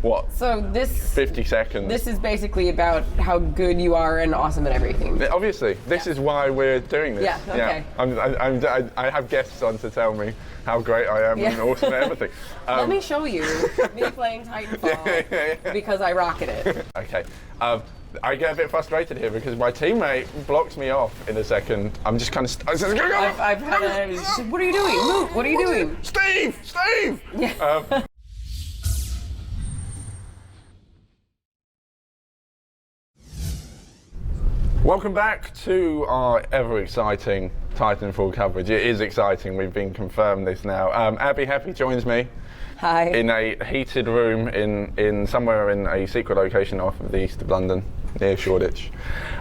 what? So this 50 seconds. This is basically about how good you are and awesome at everything. Obviously, this is why we're doing this. Yeah. Okay. I have guests on to tell me how great I am and awesome at everything. Let me show you me playing Titanfall because I rocket it. Okay. I get a bit frustrated here because my teammate blocks me off in a second. I'm just kind of. I've had a. What are you doing? Luke, what are you doing? Steve! Yeah. Welcome back to our ever exciting Titanfall coverage. It is exciting. We've been confirmed this now. Abbie Heppe joins me. Hi. In a heated room in somewhere in a secret location off of the east of London, near Shoreditch.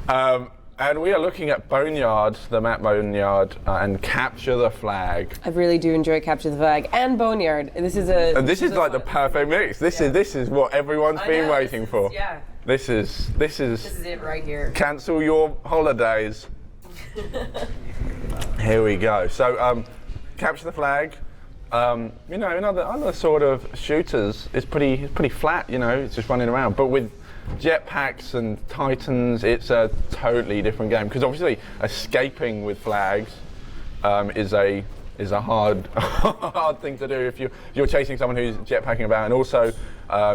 And we are looking at Boneyard, the map Boneyard, and Capture the Flag. I really do enjoy Capture the Flag and Boneyard. This is like the perfect mix. This is what everyone's been waiting for. Yeah. This is it right here. Cancel your holidays. Here we go. So, Capture the Flag. You know, in other sort of shooters, it's pretty flat. You know, it's just running around. But with jetpacks and Titans, it's a totally different game. Because obviously, escaping with flags is a hard thing to do if you're chasing someone who's jetpacking about, and also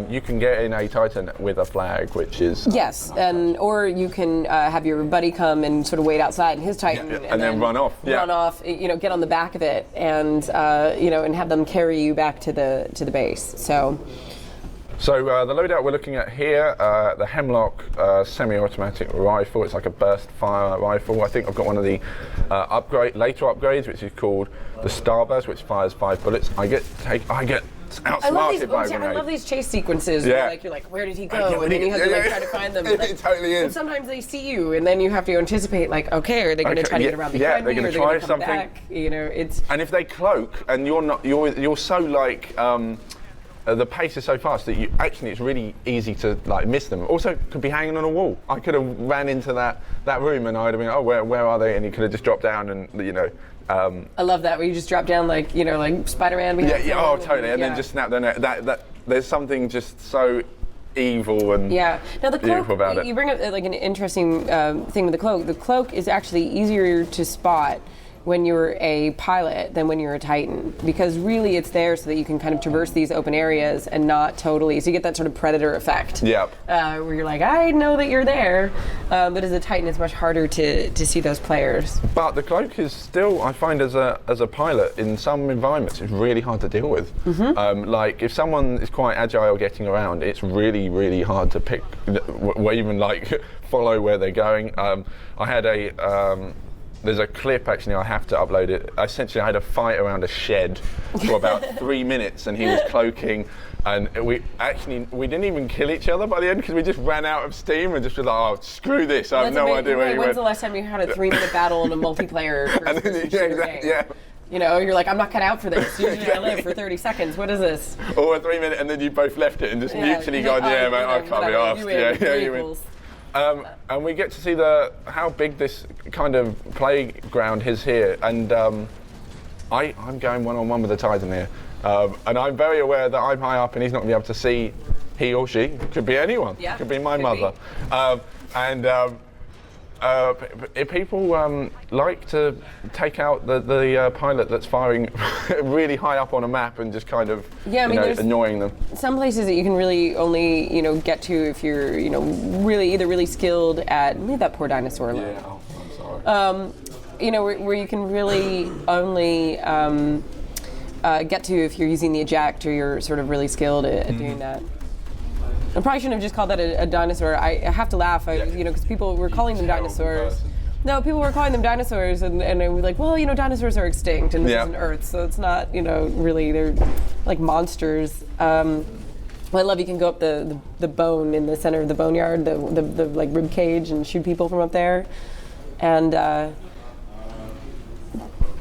you can get in a Titan with a flag, which is or you can have your buddy come and sort of wait outside in his Titan and then run off. Run off, you know, get on the back of it, and you know, and have them carry you back to the base. So the loadout we're looking at here, the Hemlock semi-automatic rifle. It's like a burst fire rifle. I think I've got one of the later upgrades, which is called the Starburst, which fires 5 bullets. I get outsmarted by a grenade. I love these chase sequences. Yeah. Where you're like, where did he go? And then you have to try to find them. It totally is. And sometimes they see you, and then you have to anticipate, like, okay, are they going to try to get around behind me, or are they going to come back? You know, it's. And if they cloak, and you're so like. The pace is so fast that it's really easy to like miss them. Also, could be hanging on a wall. I could have ran into that room and I'd have been, oh, where are they? And you could have just dropped down and, you know. I love that, where you just drop down like, you know, like Spider-Man. Oh, totally. And then just snap their neck. That there's something just so evil and now the cloak, about it. You bring up like an interesting thing with the cloak. The cloak is actually easier to spot when you're a pilot than when you're a Titan, because really it's there so that you can kind of traverse these open areas and not totally, so you get that sort of predator effect. Yep. Where you're like, I know that you're there, but as a Titan it's much harder to see those players. But the cloak is still, I find as a pilot, in some environments it's really hard to deal with. Mm-hmm. Like if someone is quite agile getting around, it's really, really hard to pick, or even like follow where they're going. I had there's a clip, actually, I have to upload it. Essentially, I had a fight around a shed for about 3 minutes, and he was cloaking, and we didn't even kill each other by the end, because we just ran out of steam and just was like, oh, screw this, I have no idea where he went. When's the last time you had a 3-minute battle in a multiplayer game? Yeah. You know, you're like, I'm not cut out for this. Usually I live for 30 seconds. What is this? Or a 3 minute, and then you both left it and just mutually gone, yeah, mate, I can't be asked. You win. And we get to see how big this kind of playground is here, and I'm going one-on-one with the Titan here, and I'm very aware that I'm high up and he's not going to be able to see he or she. Could be anyone. Yeah, could be my mother. If people like to take out the pilot that's firing really high up on a map and just kind of annoying them. Some places that you can really only get to if you're either really skilled at, leave that poor dinosaur alone. Yeah, I'm sorry. Where you can really only get to if you're using the eject, or you're sort of really skilled at doing that. I probably shouldn't have just called that a dinosaur. I have to laugh, because people were calling them dinosaurs. No, people were calling them dinosaurs, and I was like, well, dinosaurs are extinct, and this isn't Earth, so it's not, really, they're like monsters. I love you can go up the bone in the center of the boneyard, the like rib cage, and shoot people from up there, and.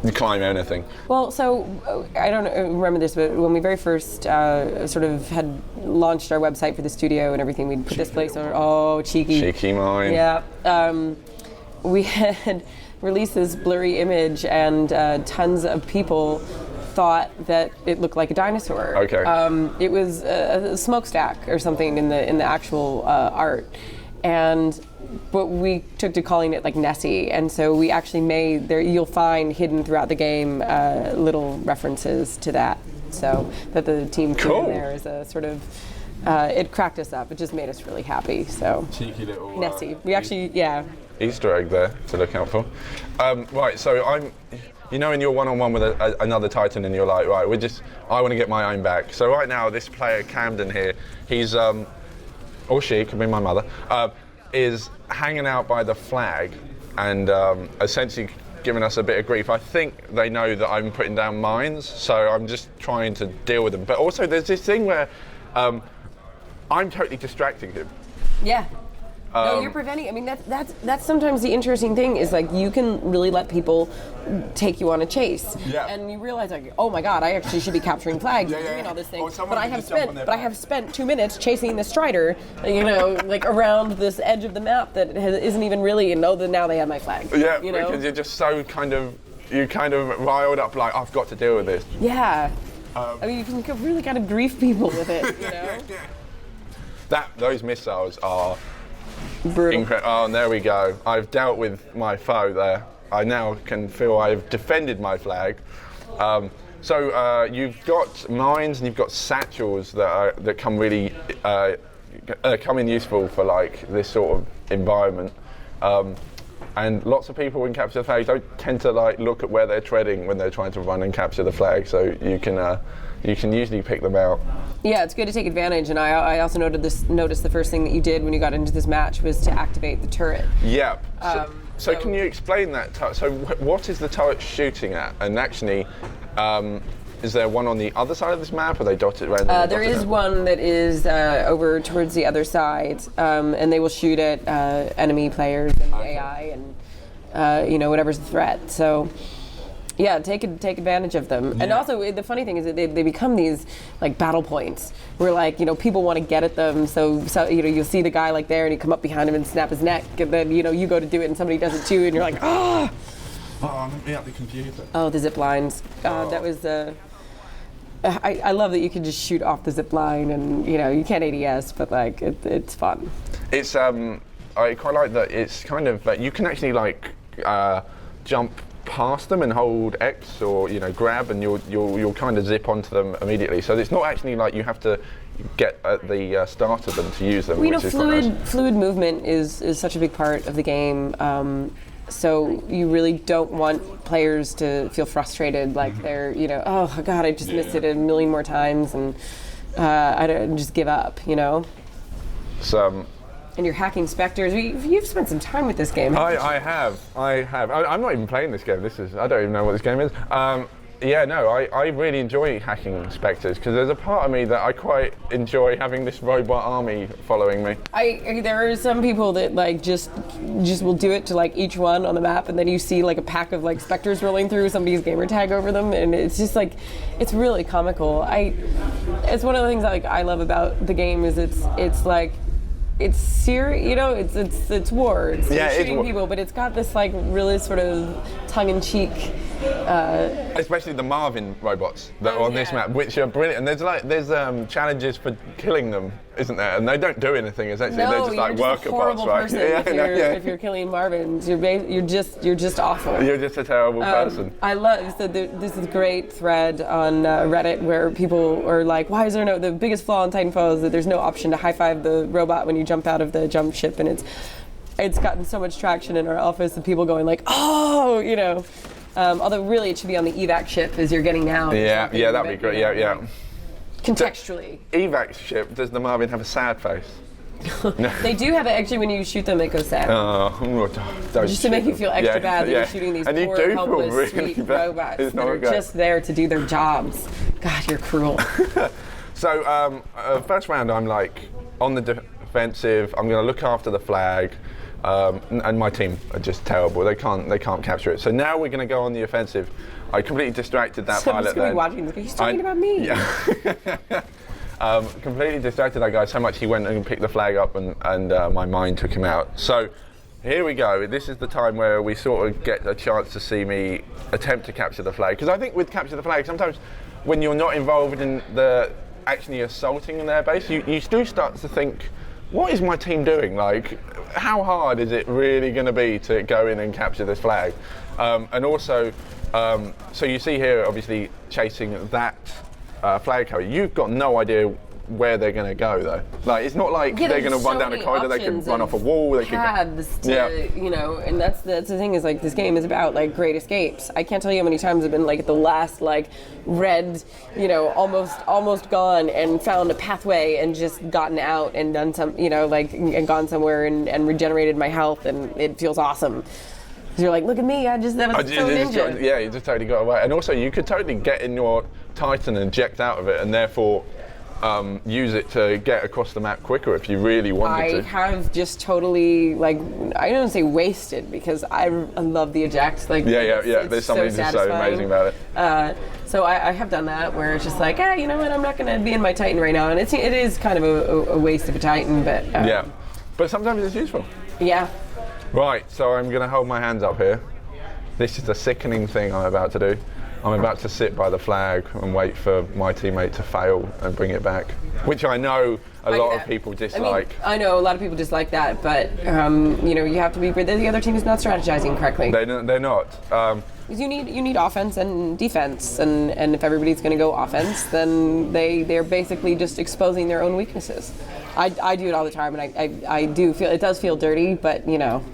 You climb anything. Well, so I don't remember this, but when we very first sort of had launched our website for the studio and everything, we'd put this place on. Oh, cheeky mine. Yeah. We had released this blurry image, and tons of people thought that it looked like a dinosaur. Okay. It was a smokestack or something in the actual art, but we took to calling it like Nessie, and so we actually made there. You'll find hidden throughout the game little references to that, so that the team threw in there is a sort of. It cracked us up. It just made us really happy. So cheeky little Nessie. We actually, Easter egg there to look out for. Right, so I'm, in your one-on-one with another Titan, and you're like, right, I want to get my own back. So right now, this player Camden here, he's, or she, could be my mother, is hanging out by the flag and essentially giving us a bit of grief. I think they know that I'm putting down mines, so I'm just trying to deal with them. But also, there's this thing where I'm totally distracting him. Yeah. No, you're preventing. I mean, that's sometimes the interesting thing is like you can really let people take you on a chase, and you realize like, oh my God, I actually should be capturing flags and doing all this thing. But I have spent 2 minutes chasing the Strider, like around this edge of the map that isn't even really. And now they have my flag. Yeah, because you're just so kind of riled up. Like I've got to deal with this. Yeah. I mean, you can really kind of grief people with it. Those missiles are. Brutal. Oh, and there we go. I've dealt with my foe there. I now can feel I've defended my flag. So you've got mines and you've got satchels that come really come in useful for like this sort of environment. And lots of people in Capture the Flag don't tend to like look at where they're treading when they're trying to run and capture the flag. So you can usually pick them out. Yeah, it's good to take advantage, and I also noticed the first thing that you did when you got into this match was to activate the turret. Yeah. So can you explain that? So what is the turret shooting at? And actually, is there one on the other side of this map? Are they dotted around? There is one that is over towards the other side, and they will shoot at enemy players and AI and whatever's the threat. So. Yeah, take advantage of them. Yeah. And also, the funny thing is that they become these like battle points where like, people want to get at them. So you'll see the guy like there and you come up behind him and snap his neck, and then, you go to do it and somebody does it too and you're like, ah! Oh, let me out the computer. Oh, the zip lines. God, that was, I love that you can just shoot off the zip line and, you can't ADS, but like, it's fun. It's, I quite like that it's kind of, you can actually like jump past them and hold X or grab, and you'll kind of zip onto them immediately. So it's not actually like you have to get at the start of them to use them. Fluid movement is such a big part of the game. So you really don't want players to feel frustrated, like they're oh God, I just missed it a million more times, and I don't just give up. And you're hacking specters. You've spent some time with this game. I have. I'm not even playing this game. I don't even know what this game is. I really enjoy hacking specters because there's a part of me that I quite enjoy having this robot army following me. There are some people that like just will do it to like each one on the map, and then you see like a pack of like specters rolling through somebody's gamer tag over them, and it's just like it's really comical. It's one of the things that I love about the game is it's like. It's serious, it's war. It's shooting people, but it's got this like really sort of tongue-in-cheek. Especially the Marvin robots that are on this map, which are brilliant. And there's challenges for killing them, isn't there? And they don't do anything. Essentially, they're just like worker bots, right? If you're killing Marvins, you're just awful. You're just a terrible person. I love this is a great thread on Reddit where people are like, why is there the biggest flaw in Titanfall is that there's no option to high five the robot when you jump out of the jump ship, and it's gotten so much traction in our office of people going like, oh, although really it should be on the evac ship as you're getting now. Yeah, that'd be great. Yeah. Contextually. Evac ship, does the Marvin have a sad face? No. They do have it, actually, when you shoot them, it goes sad. Just to make you feel extra bad that you're shooting these poor, helpless, really sweet robots that are just there to do their jobs. God, you're cruel. So, first round, I'm like on the defensive. I'm going to look after the flag. And my team are just terrible. They can't capture it. So now we're going to go on the offensive. I completely distracted that pilot. Somebody's watching this. He's talking about me. Yeah. Completely distracted that guy so much he went and picked the flag up, and my mine took him out. So here we go. This is the time where we sort of get a chance to see me attempt to capture the flag. Because I think with capture the flag, sometimes when you're not involved in the actually assaulting in their base, you do start to think, what is my team doing? Like, how hard is it really going to be to go in and capture this flag? And also, so you see here, obviously, chasing that flag carrier. You've got no idea where they're going to go, though. Like, it's not like they're going to run down a corridor. They could run off a wall. They paths to, you know, and that's the thing is, like, this game is about, like, great escapes. I can't tell you how many times I've been, like, at the last, like, red, you know, almost gone and found a pathway and just gotten out and done some, you know, like, and gone somewhere and regenerated my health, and it feels awesome. You're like, look at me, that was so ninja. Yeah, you just totally got away. And also, you could totally get in your Titan and eject out of it, and therefore use it to get across the map quicker if you really wanted to. I have just totally, like, I don't say wasted, because I love the eject. Like, yeah. There's something just so amazing about it. So I have done that, where it's just like, you know what, I'm not going to be in my Titan right now, and it is kind of a waste of a Titan, but yeah, but sometimes it's useful. Yeah. Right, so I'm going to hold my hands up here. This is the sickening thing I'm about to do. I'm about to sit by the flag and wait for my teammate to fail and bring it back, which I know a lot of people dislike. I know a lot of people dislike that, but you know, you have to be. The other team is not strategizing correctly. They're not. You need offense and defense, and if everybody's going to go offense, then they're basically just exposing their own weaknesses. I do it all the time, and I do feel it does feel dirty, but you know.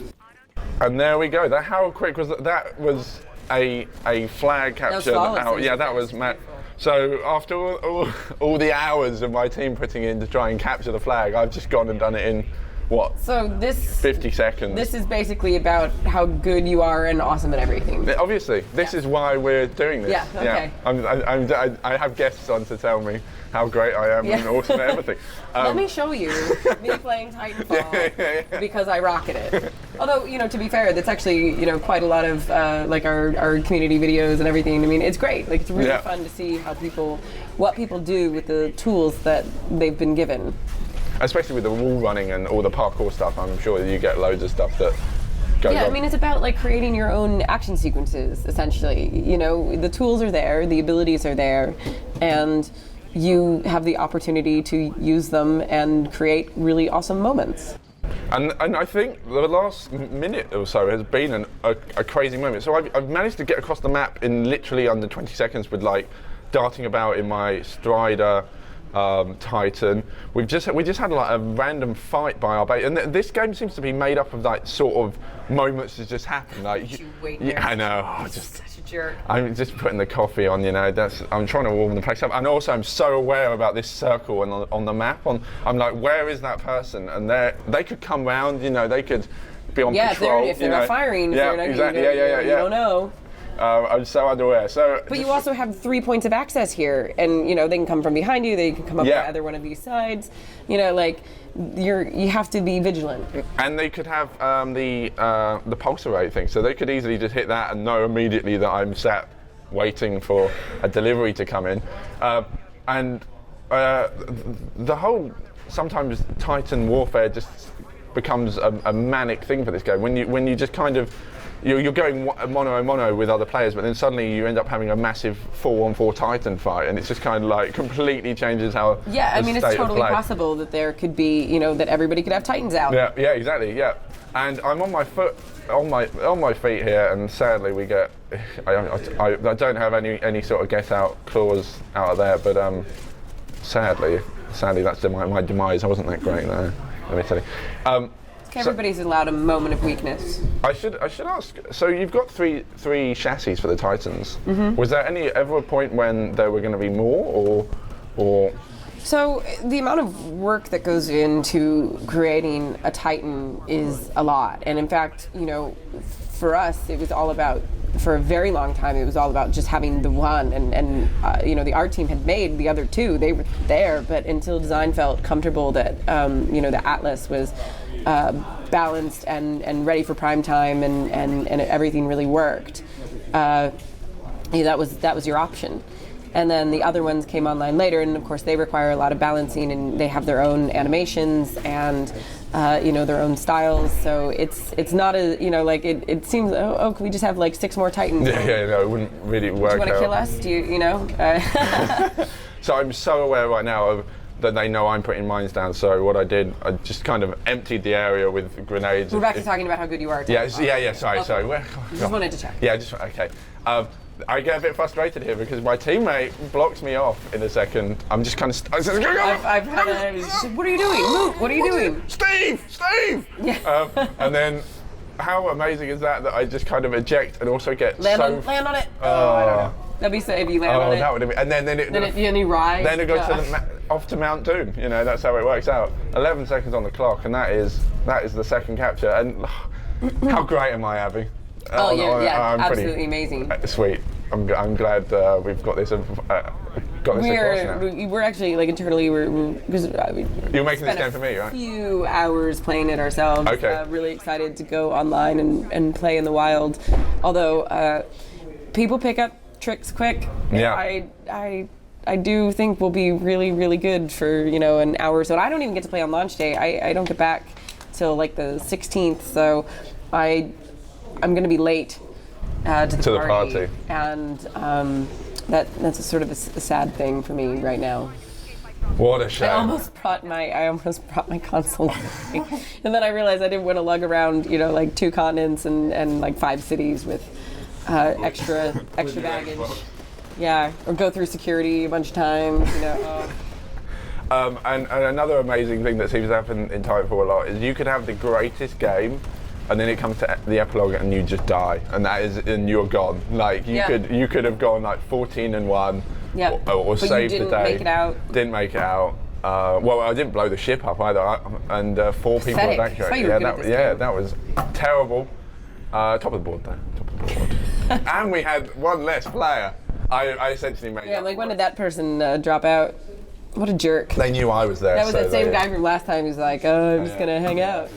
And there we go. How quick was that? That was a flag capture. That was mad. So after all the hours of my team putting in to try and capture the flag, I've just gone and done it in what? So this 50 seconds. This is basically about how good you are and awesome at everything. Obviously, this is why we're doing this. Yeah. Okay. Yeah. I have guests on to tell me how great I am and awesome at everything. Let me show you me playing Titanfall because I rocket it. Although, you know, to be fair, that's actually, you know, quite a lot of like our community videos and everything. I mean, it's great. Like, it's really fun to see what people do with the tools that they've been given. Especially with the wall running and all the parkour stuff, I'm sure you get loads of stuff that goes on. I mean, it's about, like, creating your own action sequences, essentially. You know, the tools are there, the abilities are there, and you have the opportunity to use them and create really awesome moments. And I think the last minute or so has been a crazy moment. So I've managed to get across the map in literally under 20 seconds with, like, darting about in my Strider Titan. We just had like a random fight by our base, and this game seems to be made up of like sort of moments that just happen. Like, I know. Such a jerk. I'm just putting the coffee on. You know, I'm trying to warm the place up, and also I'm so aware about this circle on the map. I'm like, where is that person? And they could come round. You know, they could be on patrol. If they're not firing. Yeah, exactly. Yeah. You don't know. I'm so unaware. But you also have 3 points of access here, and you know they can come from behind you. They can come up either one of these sides. You know, like you have to be vigilant. And they could have the pulse array thing, so they could easily just hit that and know immediately that I'm sat waiting for a delivery to come in. And the whole sometimes Titan warfare just becomes a manic thing for this game when you just kind of. You're going mono with other players, but then suddenly you end up having a massive 4-on-4 Titan fight, and it's just kind of like completely changes how. Yeah, I mean, it's totally possible that there could be, you know, that everybody could have Titans out. Yeah, exactly. Yeah, and I'm on my feet here, and sadly we get. I don't have any sort of get out clause out of there, but sadly that's my demise. I wasn't that great there. Let me tell you. Everybody's allowed a moment of weakness. I should ask. So you've got three chassis for the Titans. Mm-hmm. Was there ever a point when there were going to be more, or? So the amount of work that goes into creating a Titan is a lot, and in fact, you know, for us, it was all about. For a very long time, it was all about just having the one, and you know, the art team had made the other two. They were there, but until design felt comfortable that you know, the Atlas was balanced and ready for prime time, and everything really worked. That was your option. and then the other ones came online later, and of course they require a lot of balancing, and they have their own animations and their own styles. So it's not a like it seems can we just have like 6 more Titans? Yeah, no, it wouldn't really work. Do you want to kill us? Do you So I'm so aware right now that they know I'm putting mines down. So what I did, I just kind of emptied the area with grenades. We're back to talking about how good you are. Yeah. Sorry. Okay. Sorry. Just wanted to check. Yeah. Okay. I get a bit frustrated here because my teammate blocks me off in a second. I'm just kind of. I've had a. What are you doing? Luke, what are you doing? Steve. Yeah. And then, how amazing is that I just kind of eject and also get land on it. I don't know. That'd be so if you land on it. That would have been, and then you ride. Then it goes off to Mount Doom. That's how it works out. 11 seconds on the clock, and that is the second capture. And how great am I, Abby? I'm absolutely amazing. Sweet. I'm glad we've got this. We're actually like internally because you're making this game for me, right? A few hours playing it ourselves. Okay. Really excited to go online and play in the wild. Although people pick up tricks quick. Yeah. I do think we'll be really, really good for an hour or so. And I don't even get to play on launch day. I don't get back till like the 16th. So I'm going to be late to the party. And that's a sort of a sad thing for me right now. What a shame. I almost brought my console with me. And then I realized I didn't want to lug around, like 2 continents and like 5 cities with extra baggage. Yeah, or go through security a bunch of times, And another amazing thing that seems to happen in Titanfall a lot is you could have the greatest game, and then it comes to the epilogue and you just die, and you're gone. Like you could have gone like 14-1, or saved the day. Didn't make it out. Well, I didn't blow the ship up either, and 4 people evacuated. That was terrible. Top of the board though. And we had 1 less player. I essentially made. Yeah, like when did that person drop out? What a jerk. They knew I was there. That was that same guy from last time who's like, I'm just gonna hang out.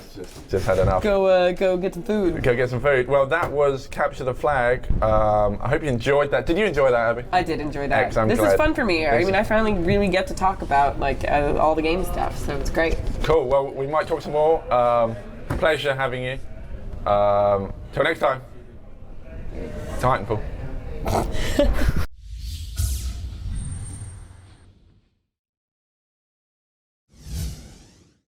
Just had enough. Go get some food. Go get some food. Well, that was Capture the Flag. I hope you enjoyed that. Did you enjoy that, Abby? I did enjoy that. Excellent. This is fun for me. I finally really get to talk about like all the game stuff, so it's great. Cool. Well, we might talk some more. Pleasure having you. Till next time. Titanfall.